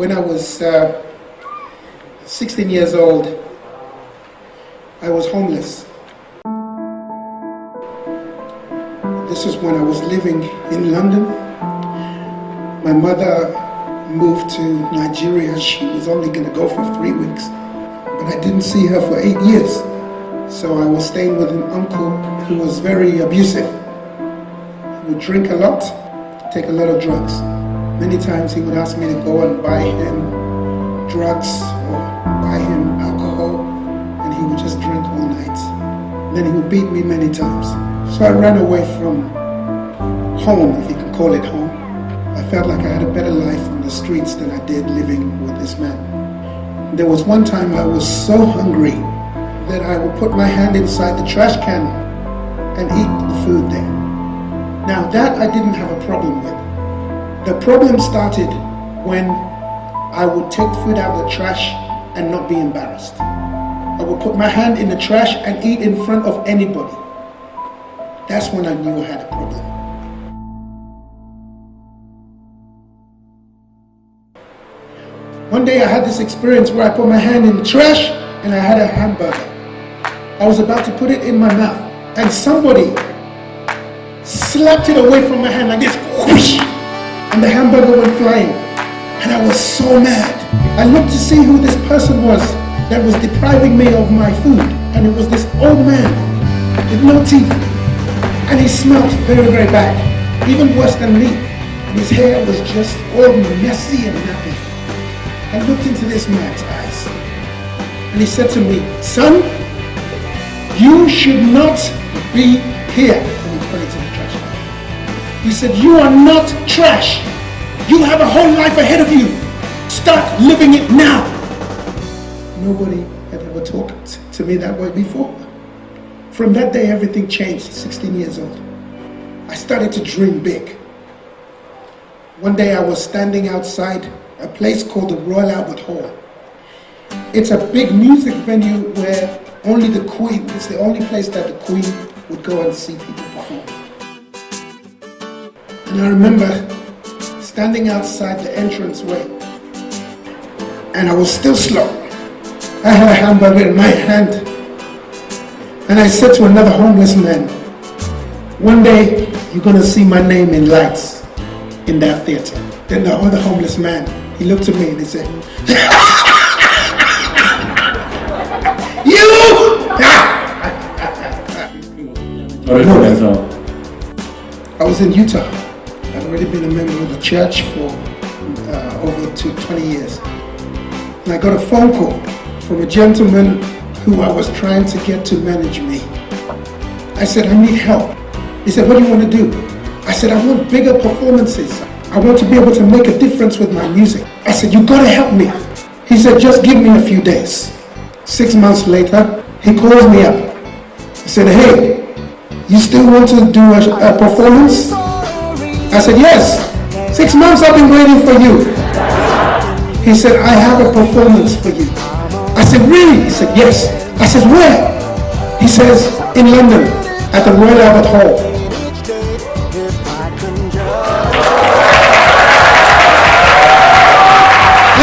When I was 16 years old, I was homeless. This is when I was living in London. My mother moved to Nigeria. She was only going to go for 3 weeks, but I didn't see her for 8 years. So I was staying with an uncle who was very abusive. He would drink a lot, take a lot of drugs. Many times he would ask me to go and buy him drugs or buy him alcohol, and he would just drink all night. Then he would beat me many times. So I ran away from home, if you can call it home. I felt like I had a better life on the streets than I did living with this man. There was one time I was so hungry that I would put my hand inside the trash can and eat the food there. Now that I didn't have a problem with. The problem started when I would take food out of the trash and not be embarrassed. I would put my hand in the trash and eat in front of anybody. That's when I knew I had a problem. One day I had this experience where I put my hand in the trash and I had a hamburger. I was about to put it in my mouth and somebody slapped it away from my hand like this, whoosh, and the hamburger went flying. And I was so mad. I looked to see who this person was that was depriving me of my food, and it was this old man with no teeth, and he smelled very, very bad, even worse than me, and his hair was just all messy and nappy. I looked into this man's eyes, and he said to me, "Son, you should not be here." And he pointed to the trash can. He said, "You are not trash. You have a whole life ahead of you. Start living it now." Nobody had ever talked to me that way before. From that day, everything changed. 16 years old. I started to dream big. One day I was standing outside a place called the Royal Albert Hall. It's a big music venue where only the Queen, it's the only place that the Queen would go and see people perform. And I remember standing outside the entranceway, and I was still slow. I had a hamburger in my hand, and I said to another homeless man, "One day you're gonna see my name in lights in that theater." Then the other homeless man, he looked at me and he said, "You!" No, I was in Utah. I'd already been a member of the church for over 20 years. And I got a phone call from a gentleman who I was trying to get to manage me. I said, "I need help." He said, "What do you want to do?" I said, "I want bigger performances. I want to be able to make a difference with my music." I said, "You gotta help me." He said, "Just give me a few days." 6 months later, he calls me up. He said, "Hey, you still want to do a performance?" I said, "Yes. 6 months I've been waiting for you." He said, "I have a performance for you." I said, "Really?" He said, "Yes." I said, "Where?" He says, "In London, at the Royal Albert Hall."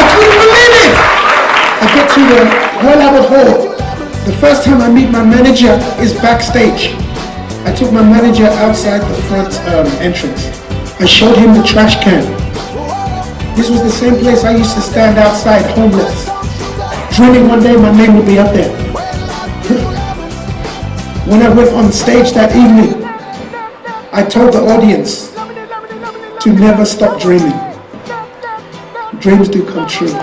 I couldn't believe it. I get to the Royal Albert Hall. The first time I meet my manager is backstage. I took my manager outside the front entrance. I showed him the trash can. This was the same place I used to stand outside homeless, dreaming one day my name would be up there. When I went on stage that evening, I told the audience to never stop dreaming. Dreams do come true.